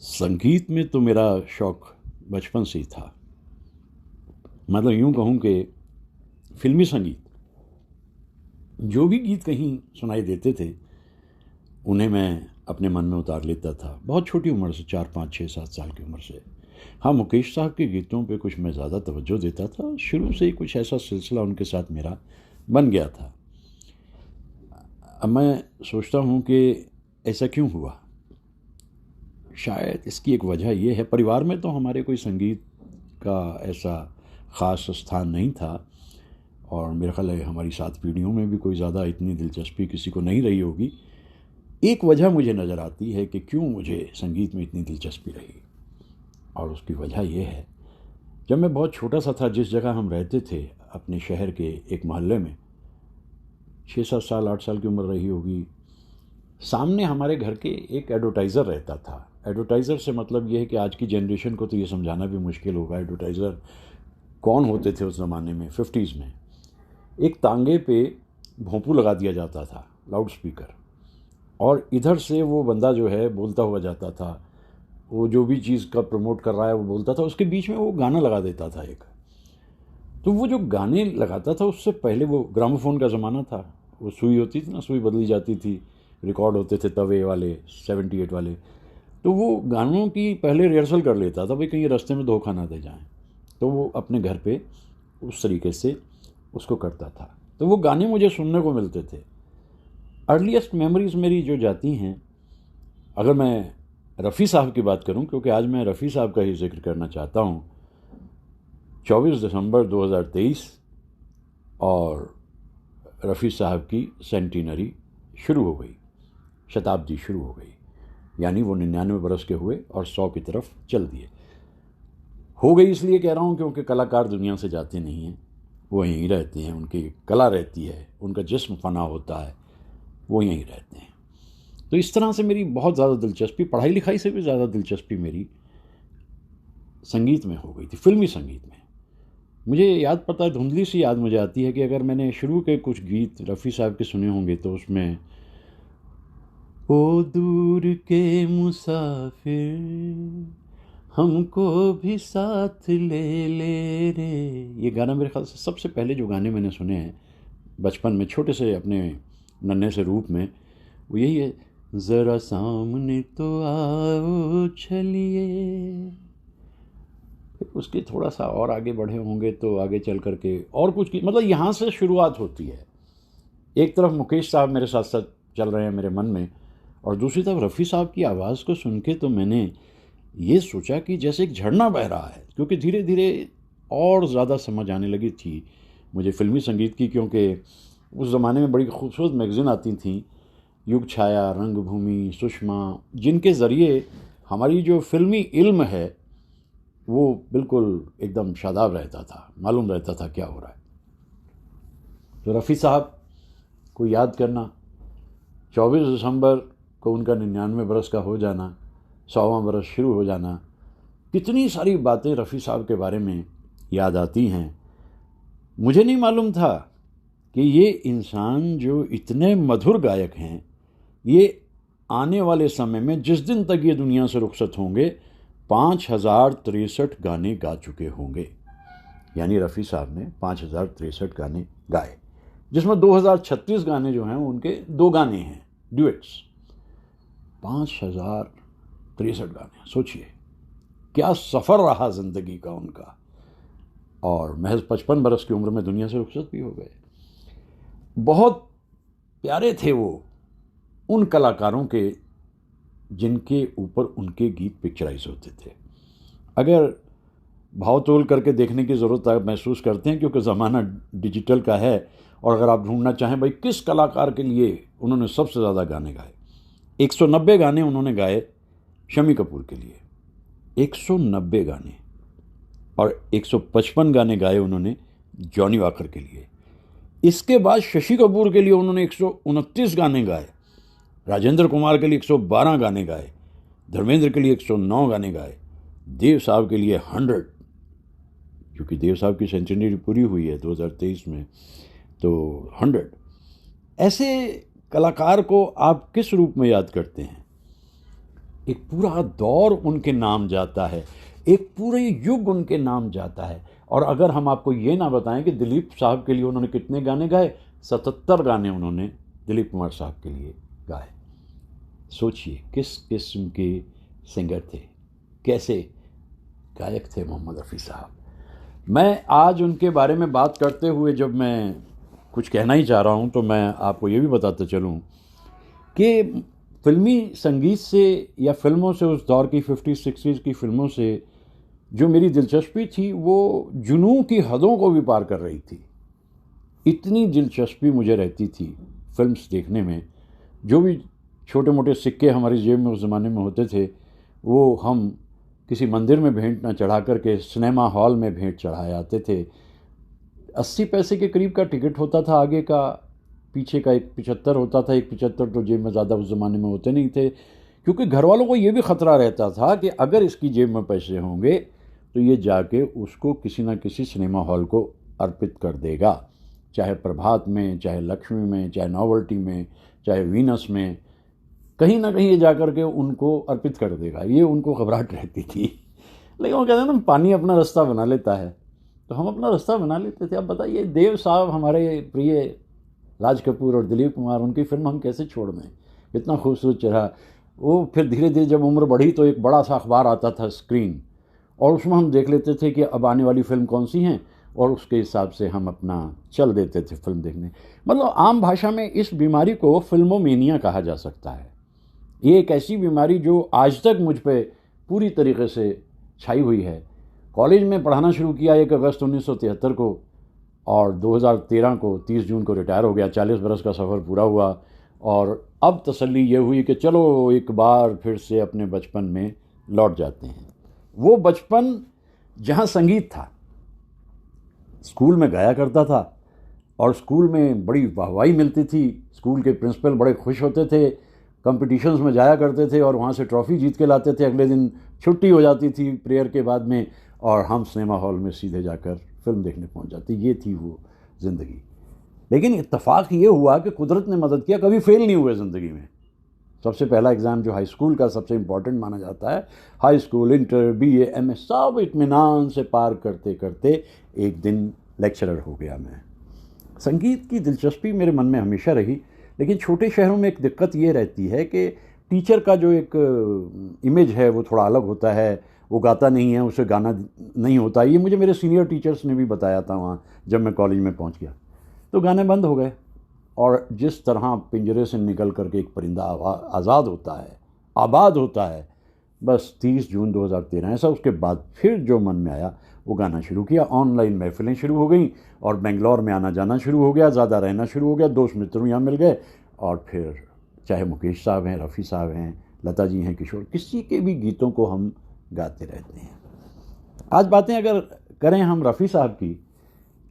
संगीत में तो मेरा शौक़ बचपन से ही था। मतलब यूँ कहूँ कि फ़िल्मी संगीत, जो भी गीत कहीं सुनाई देते थे, उन्हें मैं अपने मन में उतार लेता था। बहुत छोटी उम्र से, 4, 5, 6, 7 साल की उम्र से। हाँ, मुकेश साहब के गीतों पे कुछ मैं ज़्यादा तवज्जो देता था। शुरू से ही कुछ ऐसा सिलसिला उनके साथ मेरा बन गया था। अब मैं सोचता हूँ कि ऐसा क्यों हुआ? शायद इसकी एक वजह ये है, परिवार में तो हमारे कोई संगीत का ऐसा ख़ास स्थान नहीं था और मेरा ख़्याल है हमारी 7 पीढ़ियों में भी कोई ज़्यादा इतनी दिलचस्पी किसी को नहीं रही होगी। एक वजह मुझे नज़र आती है कि क्यों मुझे संगीत में इतनी दिलचस्पी रही, और उसकी वजह ये है, जब मैं बहुत छोटा सा था, जिस जगह हम रहते थे अपने शहर के एक मोहल्ले में, 6-7 साल 8 साल की उम्र रही होगी, सामने हमारे घर के एक एडवर्टाइज़र रहता था। एडवर्टाइज़र से मतलब ये है कि आज की जनरेशन को तो ये समझाना भी मुश्किल होगा एडवर्टाइज़र कौन होते थे उस ज़माने में, 50s में। एक तांगे पे भोंपू लगा दिया जाता था, लाउड स्पीकर, और इधर से वो बंदा जो है बोलता हुआ जाता था। वो जो भी चीज़ का प्रमोट कर रहा है वो बोलता था, उसके बीच में वो गाना लगा देता था एक। तो वो जो गाने लगाता था, उससे पहले वो ग्रामोफोन का ज़माना था, वो सुई होती थी ना, सुई बदली जाती थी, रिकॉर्ड होते थे तवे वाले, 78 वाले। तो वो गानों की पहले रिहर्सल कर लेता था, भाई कहीं रास्ते में धोखा ना दे जाएं। तो वो अपने घर पे उस तरीके से उसको करता था। तो वो गाने मुझे सुनने को मिलते थे। अर्लीस्ट मेमोरीज़ मेरी जो जाती हैं, अगर मैं रफ़ी साहब की बात करूं, क्योंकि आज मैं रफ़ी साहब का ही जिक्र करना चाहता हूं। 24 दिसंबर 2023 और रफ़ी साहब की सेंटिनरी शुरू हो गई, शताब्दी शुरू हो गई। यानी वो 99 बरस के हुए और 100 की तरफ चल दिए। हो गई इसलिए कह रहा हूँ क्योंकि कलाकार दुनिया से जाते नहीं हैं, वो यहीं रहते हैं, उनकी कला रहती है, उनका जिस्म फना होता है, वो यहीं रहते हैं। तो इस तरह से मेरी बहुत ज़्यादा दिलचस्पी, पढ़ाई लिखाई से भी ज़्यादा दिलचस्पी मेरी संगीत में हो गई थी, फिल्मी संगीत में। मुझे याद पता है, धुंधली सी याद मुझे आती है कि अगर मैंने शुरू के कुछ गीत रफ़ी साहब के सुने होंगे तो उसमें ओ दूर के मुसाफिर हमको भी साथ ले ले रे, ये गाना मेरे ख्याल से सबसे पहले जो गाने मैंने सुने हैं बचपन में, छोटे से अपने नन्हे से रूप में, वो यही है, ज़रा सामने तो आओ चलिए। उसके थोड़ा सा और आगे बढ़े होंगे तो आगे चल करके और कुछ की, मतलब यहाँ से शुरुआत होती है। एक तरफ मुकेश साहब मेरे साथ साथ चल रहे हैं मेरे मन में, और दूसरी तरफ रफ़ी साहब की आवाज़ को सुन के तो मैंने ये सोचा कि जैसे एक झरना बह रहा है, क्योंकि धीरे धीरे और ज़्यादा समझ आने लगी थी मुझे फिल्मी संगीत की। क्योंकि उस ज़माने में बड़ी खूबसूरत मैगज़ीन आती थी, युग छाया, रंगभूमि, सुषमा, जिनके ज़रिए हमारी जो फिल्मी इल्म है वो बिल्कुल एकदम शादाब रहता था, मालूम रहता था क्या हो रहा है। तो रफ़ी साहब को याद करना, 24 दिसंबर को उनका 99 बरस का हो जाना, 100वां बरस शुरू हो जाना, कितनी सारी बातें रफ़ी साहब के बारे में याद आती हैं। मुझे नहीं मालूम था कि ये इंसान जो इतने मधुर गायक हैं, ये आने वाले समय में जिस दिन तक ये दुनिया से रुखसत होंगे 5063 गाने गा चुके होंगे। यानी रफ़ी साहब ने 5063 गाने गाए, जिसमें 2036 गाने जो हैं उनके 2 गाने हैं ड्यूएट्स। 5063 गाने, सोचिए क्या सफ़र रहा ज़िंदगी का उनका, और महज 55 बरस की उम्र में दुनिया से रुखसत भी हो गए। बहुत प्यारे थे वो उन कलाकारों के जिनके ऊपर उनके गीत पिक्चराइज होते थे। अगर भाव तोल करके देखने की ज़रूरत आप महसूस करते हैं, क्योंकि ज़माना डिजिटल का है, और अगर आप ढूंढना चाहें भाई किस कलाकार के लिए उन्होंने सबसे ज़्यादा गाने गाए, 190 गाने उन्होंने गाए शम्मी कपूर के लिए, 190 गाने, और 155 गाने गाए उन्होंने जॉनी वॉकर के लिए। इसके बाद शशि कपूर के लिए उन्होंने 129 गाने गाए, राजेंद्र कुमार के लिए 112 गाने गाए, धर्मेंद्र के लिए 109 गाने गाए, देव साहब के लिए 100, क्योंकि देव साहब की सेंचुरी पूरी हुई है 2023 में, तो 100। ऐसे कलाकार को आप किस रूप में याद करते हैं? एक पूरा दौर उनके नाम जाता है, एक पूरे युग उनके नाम जाता है। और अगर हम आपको ये ना बताएं कि दिलीप साहब के लिए उन्होंने कितने गाने गाए, 77 गाने उन्होंने दिलीप कुमार साहब के लिए गाए। सोचिए किस किस्म के सिंगर थे, कैसे गायक थे मोहम्मद रफ़ी साहब। मैं आज उनके बारे में बात करते हुए जब मैं कुछ कहना ही चाह रहा हूँ तो मैं आपको ये भी बताते चलूँ कि फिल्मी संगीत से या फिल्मों से, उस दौर की 50-60s की फिल्मों से जो मेरी दिलचस्पी थी वो जुनून की हदों को भी पार कर रही थी। इतनी दिलचस्पी मुझे रहती थी फिल्म्स देखने में। जो भी छोटे मोटे सिक्के हमारी जेब में उस ज़माने में होते थे वो हम किसी मंदिर में भेंट न चढ़ा करके सिनेमा हॉल में भेंट चढ़ाए आते थे। 80 पैसे के करीब का टिकट होता था आगे का, पीछे का एक 75 होता था। एक 75 तो जेब में ज़्यादा उस ज़माने में होते नहीं थे, क्योंकि घर वालों को ये भी ख़तरा रहता था कि अगर इसकी जेब में पैसे होंगे तो ये जाके उसको किसी न किसी सिनेमा हॉल को अर्पित कर देगा, चाहे प्रभात में, चाहे लक्ष्मी में, चाहे नॉवल्टी में, चाहे वीनस में, कहीं ना कहीं ये जा कर के उनको अर्पित कर देगा। ये उनको घबराहट रहती थी। लेकिन वो कहते हैं ना, पानी अपना रास्ता बना लेता है, तो हम अपना रास्ता बना लेते थे। अब बताइए, देव साहब हमारे प्रिय राज कपूर और दिलीप कुमार, उनकी फिल्म हम कैसे छोड़ दें। इतना खूबसूरत चेहरा। वो फिर धीरे धीरे जब उम्र बढ़ी तो एक बड़ा सा अखबार आता था स्क्रीन, और उसमें हम देख लेते थे कि अब आने वाली फिल्म कौन सी हैं, और उसके हिसाब से हम अपना चल देते थे फिल्म देखने। मतलब आम भाषा में इस बीमारी को फिल्मोमेनिया कहा जा सकता है। ये एक ऐसी बीमारी जो आज तक मुझ पे पूरी तरीके से छाई हुई है। कॉलेज में पढ़ाना शुरू किया 1 अगस्त 1973 को, और 2013 को 30 जून को रिटायर हो गया। 40 बरस का सफ़र पूरा हुआ, और अब तसल्ली ये हुई कि चलो एक बार फिर से अपने बचपन में लौट जाते हैं। वो बचपन जहाँ संगीत था, स्कूल में गाया करता था, और स्कूल में बड़ी वाहवाही मिलती थी। स्कूल के प्रिंसिपल बड़े खुश होते थे, कॉम्पिटिशन्स में जाया करते थे और वहाँ से ट्रॉफ़ी जीत के लाते थे। अगले दिन छुट्टी हो जाती थी प्रेयर के बाद में, और हम सिनेमा हॉल में सीधे जाकर फिल्म देखने पहुँच जाते। ये थी वो ज़िंदगी। लेकिन इत्तेफाक ये हुआ कि कुदरत ने मदद किया, कभी फेल नहीं हुए ज़िंदगी में। सबसे पहला एग्ज़ाम जो हाई स्कूल का सबसे इम्पॉर्टेंट माना जाता है, high school, inter, BA, MA, सब इत्मीनान से पार करते करते एक दिन लेक्चरर हो गया मैं। संगीत की दिलचस्पी मेरे मन में हमेशा रही, लेकिन छोटे शहरों में एक दिक्कत ये रहती है कि टीचर का जो एक इमेज है वो थोड़ा अलग होता है। वो गाता नहीं है, उसे गाना नहीं होता। ये मुझे मेरे सीनियर टीचर्स ने भी बताया था वहाँ जब मैं कॉलेज में पहुँच गया। तो गाने बंद हो गए, और जिस तरह पिंजरे से निकल करके एक परिंदा आज़ाद होता है, आबाद होता है, बस 30 जून 2013 ऐसा। उसके बाद फिर जो मन में आया वो गाना शुरू किया। ऑनलाइन महफिलें शुरू हो गई, और बेंगलोर में आना जाना शुरू हो गया, ज़्यादा रहना शुरू हो गया। दोस्त मित्रों यहाँ मिल गए, और फिर चाहे मुकेश साहब हैं, रफ़ी साहब हैं, लता जी हैं, किशोर, किसी के भी गीतों को हम गाते रहते हैं। आज बातें अगर करें हम रफ़ी साहब की,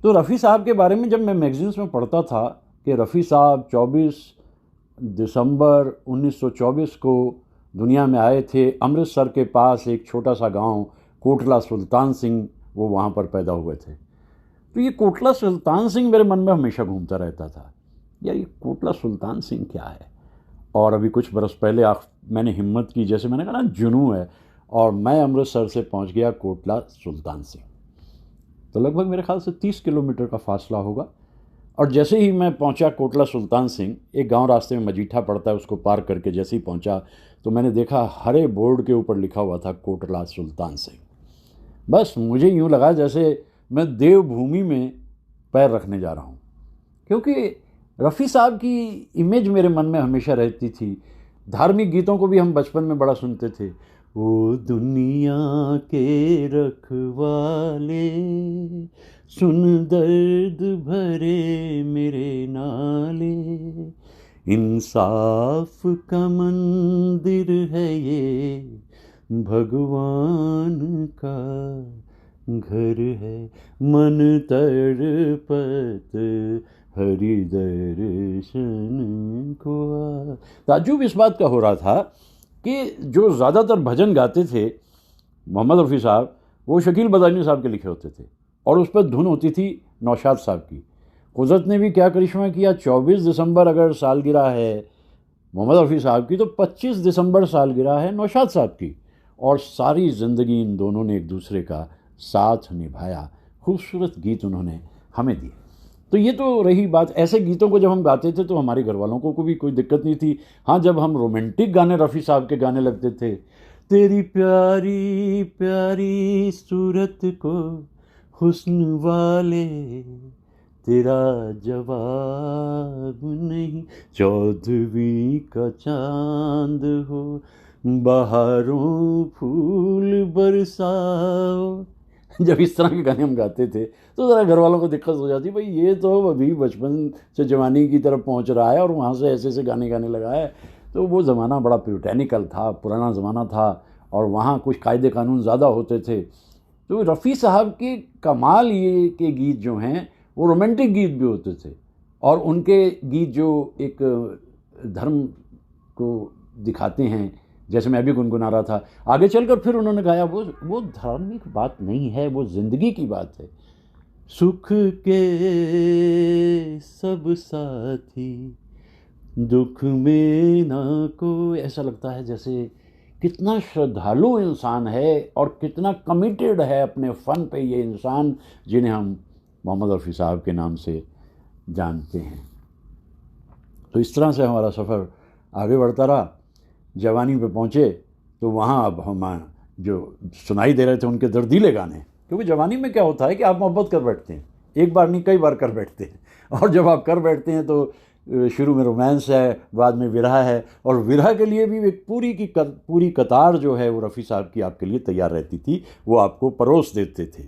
तो रफ़ी साहब के बारे में जब मैं मैगज़ीन्स में पढ़ता था कि रफ़ी साहब 24 दिसंबर 1924 को दुनिया में आए थे। अमृतसर के पास एक छोटा सा गांव कोटला सुल्तान सिंह, वो वहाँ पर पैदा हुए थे। तो ये कोटला सुल्तान सिंह मेरे मन में हमेशा घूमता रहता था, यार ये कोटला सुल्तान सिंह क्या है। और अभी कुछ बरस पहले मैंने हिम्मत की, जैसे मैंने कहा ना जुनून है, और मैं अमृतसर से पहुँच गया कोटला सुल्तान सिंह। तो लगभग मेरे ख्याल से 30 किलोमीटर का फासला होगा। और जैसे ही मैं पहुंचा कोटला सुल्तान सिंह, एक गांव रास्ते में मजीठा पड़ता है, उसको पार करके जैसे ही पहुंचा तो मैंने देखा हरे बोर्ड के ऊपर लिखा हुआ था कोटला सुल्तान सिंह। बस मुझे यूँ लगा जैसे मैं देवभूमि में पैर रखने जा रहा हूँ, क्योंकि रफ़ी साहब की इमेज मेरे मन में हमेशा रहती थी। धार्मिक गीतों को भी हम बचपन में बड़ा सुनते थे। ओ दुनिया के रखवाले, सुन दर्द भरे मेरे नाले, इंसाफ का मंदिर है ये, भगवान का घर है, मन तड़पत हरि दर्शन को आ। ताज्जुब इस बात का हो रहा था कि जो ज़्यादातर भजन गाते थे मोहम्मद रफ़ी साहब, वो शकील बदायूनी साहब के लिखे होते थे, और उस पर धुन होती थी नौशाद साहब की। कुदरत ने भी क्या करिश्मा किया, 24 दिसंबर अगर सालगिरह है मोहम्मद रफ़ी साहब की तो 25 दिसंबर सालगिरह है नौशाद साहब की, और सारी ज़िंदगी इन दोनों ने एक दूसरे का साथ निभाया, खूबसूरत गीत उन्होंने हमें दिए। तो ये तो रही बात। ऐसे गीतों को जब हम गाते थे तो हमारे घर वालों को भी कोई दिक्कत नहीं थी। हाँ, जब हम रोमांटिक गाने रफ़ी साहब के गाने लगते थे, तेरी प्यारी प्यारी सूरत को हुस्न वाले तेरा जवाब नहीं, चौदहवीं का चांद हो बहारों फूल बरसाओ, जब इस तरह के गाने हम गाते थे तो ज़रा घर वालों को दिक्कत हो जाती, भाई ये तो अभी बचपन से जवानी की तरफ पहुंच रहा है और वहाँ से ऐसे ऐसे गाने गाने लगा है। तो वो ज़माना बड़ा प्यूटैनिकल था, पुराना ज़माना था, और वहाँ कुछ कायदे कानून ज़्यादा होते थे। तो रफ़ी साहब के कमाल ये के गीत जो हैं वो रोमांटिक गीत भी होते थे, और उनके गीत जो एक धर्म को दिखाते हैं, जैसे मैं अभी गुनगुना रहा था, आगे चलकर फिर उन्होंने गाया वो धार्मिक बात नहीं है, वो ज़िंदगी की बात है। सुख के सब साथी दुख में ना कोई, ऐसा लगता है जैसे कितना श्रद्धालु इंसान है और कितना कमिटेड है अपने फ़न पे ये इंसान, जिन्हें हम मोहम्मद रफ़ी साहब के नाम से जानते हैं। तो इस तरह से हमारा सफ़र आगे बढ़ता रहा। जवानी पे पहुँचे तो वहाँ अब हम जो सुनाई दे रहे थे उनके दर्दीले गाने, क्योंकि जवानी में क्या होता है कि आप मोहब्बत कर बैठते हैं, एक बार नहीं कई बार कर बैठते हैं, और जब आप कर बैठते हैं तो शुरू में रोमांस है, बाद में विरह है, और विरह के लिए भी एक पूरी कतार जो है वो रफ़ी साहब की आपके लिए तैयार रहती थी, वो आपको परोस देते थे।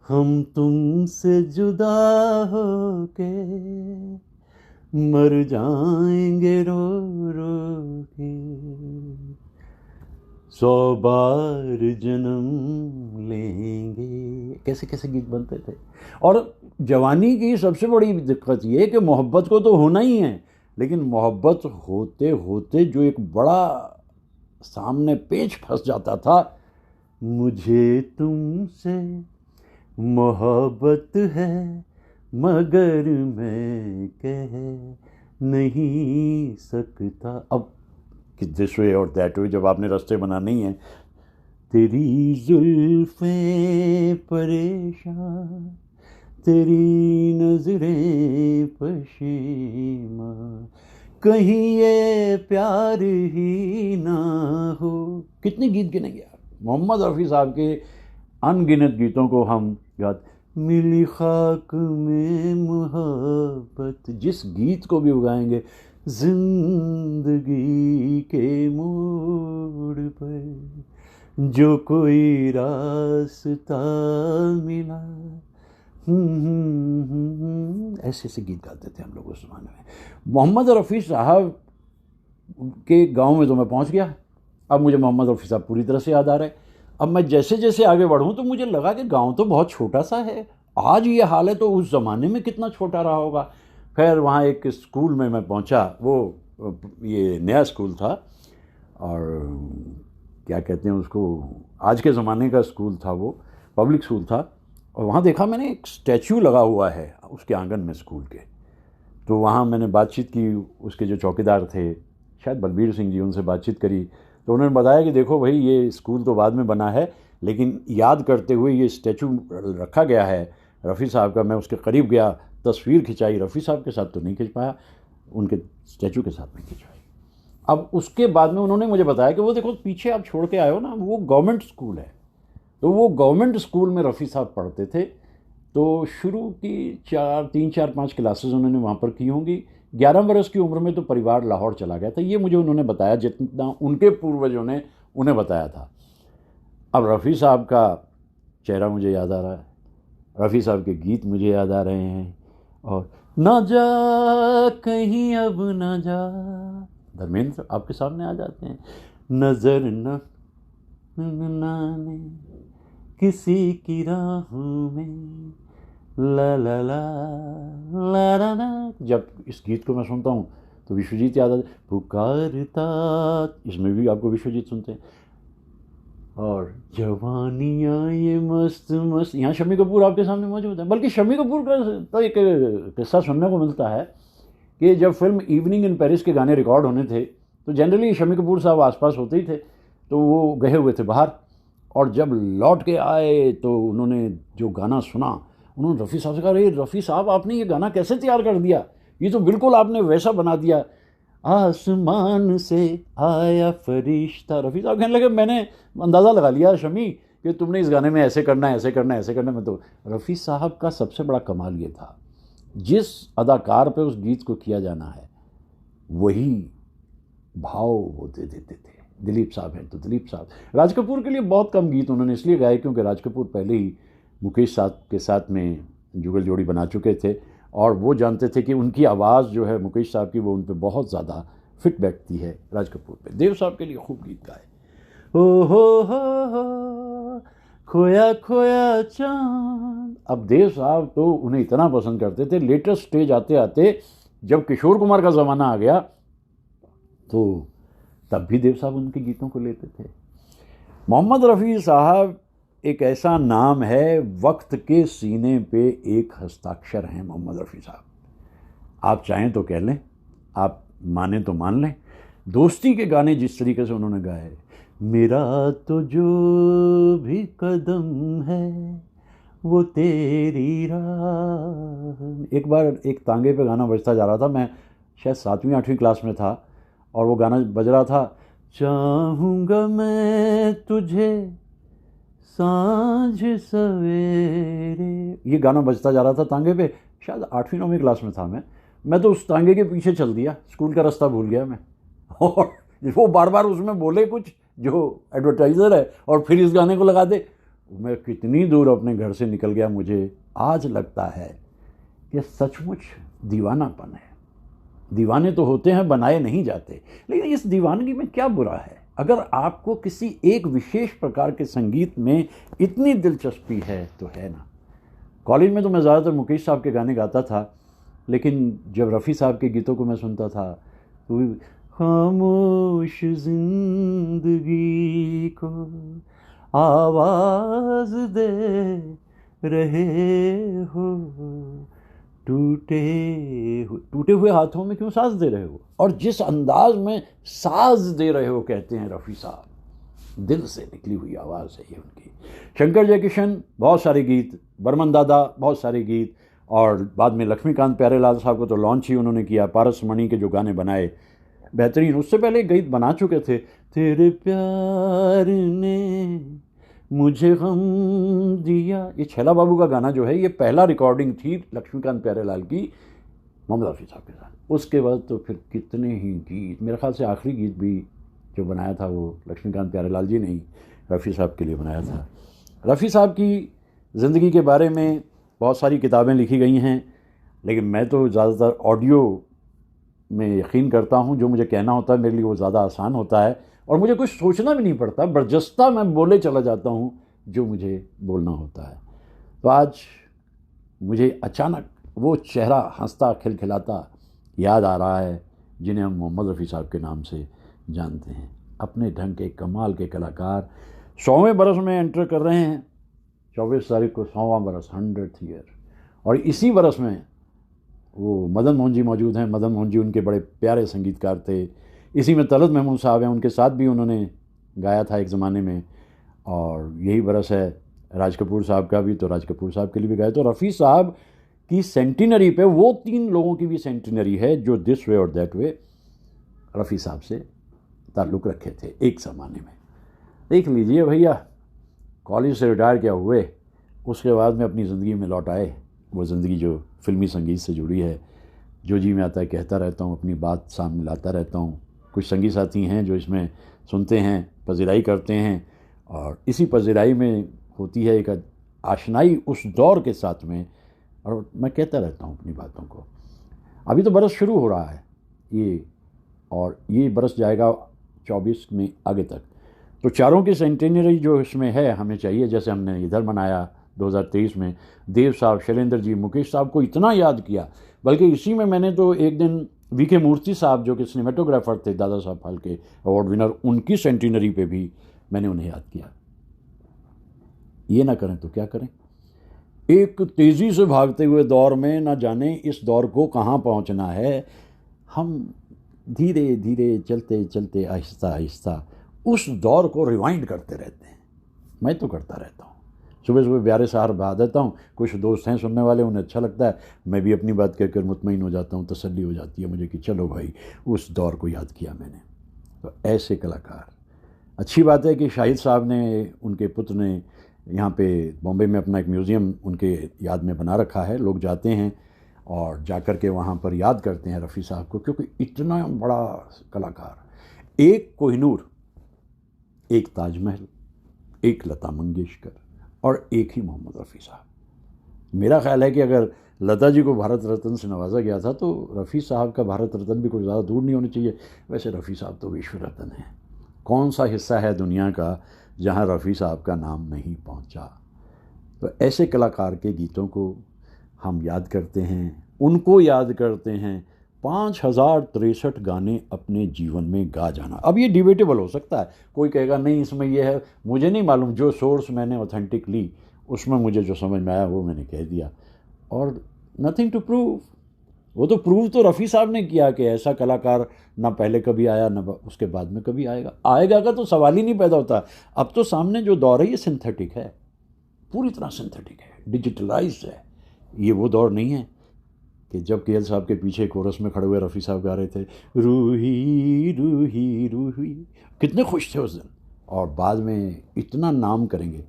हम तुमसे जुदा हो के मर जाएंगे रो रो के, 100 बार जन्म लेंगे, कैसे कैसे गीत बनते थे। और जवानी की सबसे बड़ी दिक्कत ये है कि मोहब्बत को तो होना ही है, लेकिन मोहब्बत होते होते जो एक बड़ा सामने पेच फंस जाता था, मुझे तुमसे मोहब्बत है मगर मैं कह नहीं सकता। अब कि दिस वे और दैट वे जब आपने रास्ते बनाने ही हैं, तेरी जुल्फ़ें परेशान, तेरी नजरें पशीमा, कहीं ये प्यार ही ना हो। कितने गीत गिनेंगे आप, मोहम्मद रफ़ी साहब के अनगिनत गीतों को हम याद। मिली खाक में मोहब्बत, जिस गीत को भी उगाएंगे, जिंदगी के मोड़ पर जो कोई रास्ता मिला, ऐसे ऐसे गीत गाते थे हम लोग उस ज़माने में। मोहम्मद रफ़ी साहब के गांव में तो मैं पहुंच गया, अब मुझे मोहम्मद रफ़ी साहब पूरी तरह से याद आ रहे। अब मैं जैसे जैसे आगे बढ़ूं तो मुझे लगा कि गांव तो बहुत छोटा सा है, आज ये हाल है तो उस ज़माने में कितना छोटा रहा होगा। खैर वहाँ एक स्कूल में मैं पहुँचा, वो ये नया स्कूल था, और क्या कहते हैं उसको, आज के ज़माने का स्कूल था, वो पब्लिक स्कूल था। और वहाँ देखा मैंने एक स्टैचू लगा हुआ है उसके आंगन में स्कूल के। तो वहाँ मैंने बातचीत की, उसके जो चौकीदार थे शायद बलबीर सिंह जी, उनसे बातचीत करी। तो उन्होंने बताया कि देखो भाई, ये स्कूल तो बाद में बना है, लेकिन याद करते हुए ये स्टैचू रखा गया है रफ़ी साहब का। मैं उसके करीब गया, तस्वीर खिंचाई, रफ़ी साहब के साथ तो नहीं खिंच पाया, उनके स्टैचू के साथ में खिंचवाई। अब उसके बाद में उन्होंने मुझे बताया कि वो देखो पीछे आप छोड़ के आए हो ना, वो गवर्नमेंट स्कूल है। तो वो गवर्नमेंट स्कूल में रफ़ी साहब पढ़ते थे। तो शुरू की 3-4-5 क्लासेस उन्होंने वहाँ पर की होंगी। 11 बरस की उम्र में तो परिवार लाहौर चला गया था, ये मुझे उन्होंने बताया, जितना उनके पूर्वजों ने उन्हें बताया था। अब रफ़ी साहब का चेहरा मुझे याद आ रहा है, रफ़ी साहब के गीत मुझे याद आ रहे हैं, और ना जा कहीं अब ना जा, धर्मेंद्र आपके सामने आ जाते हैं। नजर न नाने किसी की राहों में, ला ला ला ला ला ला। जब इस गीत को मैं सुनता हूँ तो विश्वजीत याद आता, पुकारता, इसमें भी आपको विश्वजीत सुनते हैं। और जवानियाँ ये मस्त मस्त, यहाँ शम्मी कपूर आपके सामने मौजूद है। बल्कि शम्मी कपूर का तो एक किस्सा सुनने को मिलता है कि जब फिल्म इवनिंग इन पेरिस के गाने रिकॉर्ड होने थे तो जनरली शम्मी कपूर साहब आसपास होते ही थे, तो वो गए हुए थे बाहर, और जब लौट के आए तो उन्होंने जो गाना सुना, उन्होंने रफ़ी साहब से कहा, अरे रफ़ी साहब आपने ये गाना कैसे तैयार कर दिया, ये तो बिल्कुल आपने वैसा बना दिया, आसमान से आया फरिश्ता। रफ़ी साहब कहने लगे मैंने अंदाज़ा लगा लिया शमी कि तुमने इस गाने में ऐसे करना है, ऐसे करना है, ऐसे करना है। मैं तो रफ़ी साहब का सबसे बड़ा कमाल ये था, जिस अदाकार पे उस गीत को किया जाना है वही भाव वो दे देते थे। दिलीप साहब हैं तो दिलीप साहब, राज कपूर के लिए बहुत कम गीत उन्होंने इसलिए गाए क्योंकि राज कपूर पहले ही मुकेश साहब के साथ में जुगल जोड़ी बना चुके थे और वो जानते थे कि उनकी आवाज़ जो है मुकेश साहब की वो उन पर बहुत ज़्यादा फिट बैठती है राज कपूर पे। देव साहब के लिए खूब गीत गाए, ओ हो खोया खोया चांद। अब देव साहब तो उन्हें इतना पसंद करते थे, लेटेस्ट स्टेज आते आते जब किशोर कुमार का ज़माना आ गया तो तब भी देव साहब उनके गीतों को लेते थे। मोहम्मद रफ़ी साहब एक ऐसा नाम है, वक्त के सीने पे एक हस्ताक्षर हैं मोहम्मद रफ़ी साहब। आप चाहें तो कह लें, आप माने तो मान लें। दोस्ती के गाने जिस तरीके से उन्होंने गाए, मेरा तो जो भी कदम है वो तेरी राह। एक बार एक तांगे पे गाना बजता जा रहा था, मैं शायद 7वीं 8वीं क्लास में था और वो गाना बज रहा था, चाहूँगा मैं तुझे सांझ सवेरे। ये गाना बजता जा रहा था तांगे पे, शायद 8वीं 9वीं क्लास में था मैं तो उस तांगे के पीछे चल दिया, स्कूल का रास्ता भूल गया मैं। और वो बार बार उसमें बोले कुछ जो एडवर्टाइज़र है और फिर इस गाने को लगा दे। मैं कितनी दूर अपने घर से निकल गया। मुझे आज लगता है कि सचमुच दीवानापन है। दीवाने तो होते हैं, बनाए नहीं जाते, लेकिन इस दीवानगी में क्या बुरा है? अगर आपको किसी एक विशेष प्रकार के संगीत में इतनी दिलचस्पी है तो है ना। कॉलेज में तो मैं ज़्यादातर मुकेश साहब के गाने गाता था, लेकिन जब रफ़ी साहब के गीतों को मैं सुनता था तो खामोश जिंदगी को आवाज़ दे रहे हो, टूटे हुए हाथों में क्यों साज दे रहे हो। और जिस अंदाज में साज दे रहे हो कहते हैं रफ़ी साहब, दिल से निकली हुई आवाज़ है ये उनकी। शंकर जयकिशन बहुत सारे गीत, बर्मन दादा बहुत सारे गीत, और बाद में लक्ष्मीकांत प्यारेलाल साहब को तो लॉन्च ही उन्होंने किया। पारस मणि के जो गाने बनाए बेहतरीन। उससे पहले गीत बना चुके थे, तेरे प्यार ने मुझे गम दिया। ये छैला बाबू का गाना जो है ये पहला रिकॉर्डिंग थी लक्ष्मीकांत प्यारेलाल की मोहम्मद रफ़ी साहब के साथ। उसके बाद तो फिर कितने ही गीत, मेरे ख्याल से आखिरी गीत भी जो बनाया था वो लक्ष्मीकांत प्यारेलाल जी ने ही रफ़ी साहब के लिए बनाया था। रफ़ी साहब की ज़िंदगी के बारे में बहुत सारी किताबें लिखी गई हैं, लेकिन मैं तो ज़्यादातर ऑडियो में यकीन करता हूँ। जो मुझे कहना होता है मेरे लिए वो ज़्यादा आसान होता है और मुझे कुछ सोचना भी नहीं पड़ता, बर्जस्ता मैं बोले चला जाता हूँ जो मुझे बोलना होता है। तो आज मुझे अचानक वो चेहरा हंसता खिलखिलाता याद आ रहा है जिन्हें हम मोहम्मद रफ़ी साहब के नाम से जानते हैं। अपने ढंग के कमाल के कलाकार 100वें बरस में एंटर कर रहे हैं। 24 तारीख को 100वां बरस, 100th ईयर। और इसी बरस में वो मदन मोहन जी मौजूद हैं। मदन मोहन जी उनके बड़े प्यारे संगीतकार थे। इसी में तलत महमूद साहब हैं, उनके साथ भी उन्होंने गाया था एक ज़माने में। और यही बरस है राज कपूर साहब का भी, तो राज कपूर साहब के लिए भी गाया। तो रफ़ी साहब की सेंटिनरी पे वो 3 लोगों की भी सेंटिनरी है जो दिस वे और दैट वे रफ़ी साहब से ताल्लुक़ रखे थे एक ज़माने में। देख लीजिए भैया, कॉलेज से रिटायर क्या हुए, उसके बाद में अपनी ज़िंदगी में लौट आए। वो ज़िंदगी जो फ़िल्मी संगीत से जुड़ी है, जो जी में आता है कहता रहता हूँ, अपनी बात सामने लाता रहता हूँ। कुछ संगी साथी हैं जो इसमें सुनते हैं, पजीराई करते हैं, और इसी पजीराई में होती है एक आशनाई उस दौर के साथ में, और मैं कहता रहता हूँ अपनी बातों को। अभी तो बरस शुरू हो रहा है ये, और ये बरस जाएगा 24 में आगे तक। तो चारों की सेंटेनरी जो इसमें है हमें चाहिए, जैसे हमने इधर मनाया 2023 में। देव साहब, शैलेंद्र जी, मुकेश साहब को इतना याद किया, बल्कि इसी में मैंने तो एक दिन वीके मूर्ति साहब जो कि सिनेमेटोग्राफर थे, दादा साहब फाल्के अवार्ड विनर, उनकी सेंटेनरी पे भी मैंने उन्हें याद किया। ये ना करें तो क्या करें। एक तेज़ी से भागते हुए दौर में ना जाने इस दौर को कहाँ पहुँचना है। हम धीरे धीरे चलते चलते आहिस्ता आहिस्ता उस दौर को रिवाइंड करते रहते हैं। मैं तो करता रहता हूँ, सुबह सुबह ब्यारे सहार बहा देता हूँ। कुछ दोस्त हैं सुनने वाले, उन्हें अच्छा लगता है, मैं भी अपनी बात कहकर मुतमईन हो जाता हूँ, तसल्ली हो जाती है मुझे कि चलो भाई उस दौर को याद किया मैंने। तो ऐसे कलाकार, अच्छी बात है कि शाहिद साहब ने, उनके पुत्र ने यहाँ पे बॉम्बे में अपना एक म्यूज़ियम उनके याद में बना रखा है। लोग जाते हैं और जाकर के वहाँ पर याद करते हैं रफ़ी साहब को, क्योंकि इतना बड़ा कलाकार, एक कोहिनूर, एक ताजमहल, एक लता मंगेशकर और एक ही मोहम्मद रफ़ी साहब। मेरा ख्याल है कि अगर लता जी को भारत रत्न से नवाजा गया था तो रफ़ी साहब का भारत रत्न भी कोई ज़्यादा दूर नहीं होनी चाहिए। वैसे रफ़ी साहब तो विश्व रत्न हैं, कौन सा हिस्सा है दुनिया का जहाँ रफ़ी साहब का नाम नहीं पहुँचा। तो ऐसे कलाकार के गीतों को हम याद करते हैं, उनको याद करते हैं। 5063 गाने अपने जीवन में गा जाना। अब ये डिबेटेबल हो सकता है, कोई कहेगा नहीं इसमें ये है, मुझे नहीं मालूम, जो सोर्स मैंने ऑथेंटिक ली उसमें मुझे जो समझ में आया वो मैंने कह दिया, और नथिंग टू प्रूव। वो तो प्रूव तो रफ़ी साहब ने किया कि ऐसा कलाकार ना पहले कभी आया ना उसके बाद में कभी आएगा का तो सवाल ही नहीं पैदा होता। अब तो सामने जो दौर है ये सिंथेटिक है, पूरी तरह सिंथेटिक है, डिजिटलाइज्ड है। ये वो दौर नहीं है कि जब केएल साहब के पीछे कोरस में खड़े हुए रफ़ी साहब गा रहे थे रूही रूही रूही, कितने खुश थे उस दिन, और बाद में इतना नाम करेंगे,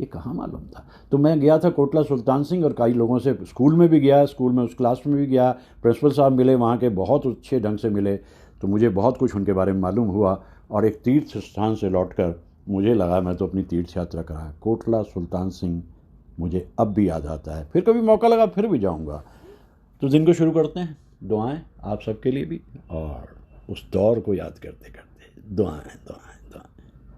ये कहाँ मालूम था। तो मैं गया था कोटला सुल्तान सिंह और कई लोगों से, स्कूल में भी गया, स्कूल में उस क्लास में भी गया, प्रिंसिपल साहब मिले वहाँ के, बहुत अच्छे ढंग से मिले, तो मुझे बहुत कुछ उनके बारे में मालूम हुआ। और एक तीर्थ स्थान से लौटकर मुझे लगा मैं तो अपनी तीर्थ यात्रा करा। कोटला सुल्तान सिंह मुझे अब भी याद आता है, फिर कभी मौका लगा फिर भी जाऊँगा। तो दिन को शुरू करते हैं, दुआएं आप सबके लिए भी और उस दौर को याद करते करते, दुआएं दुआएं।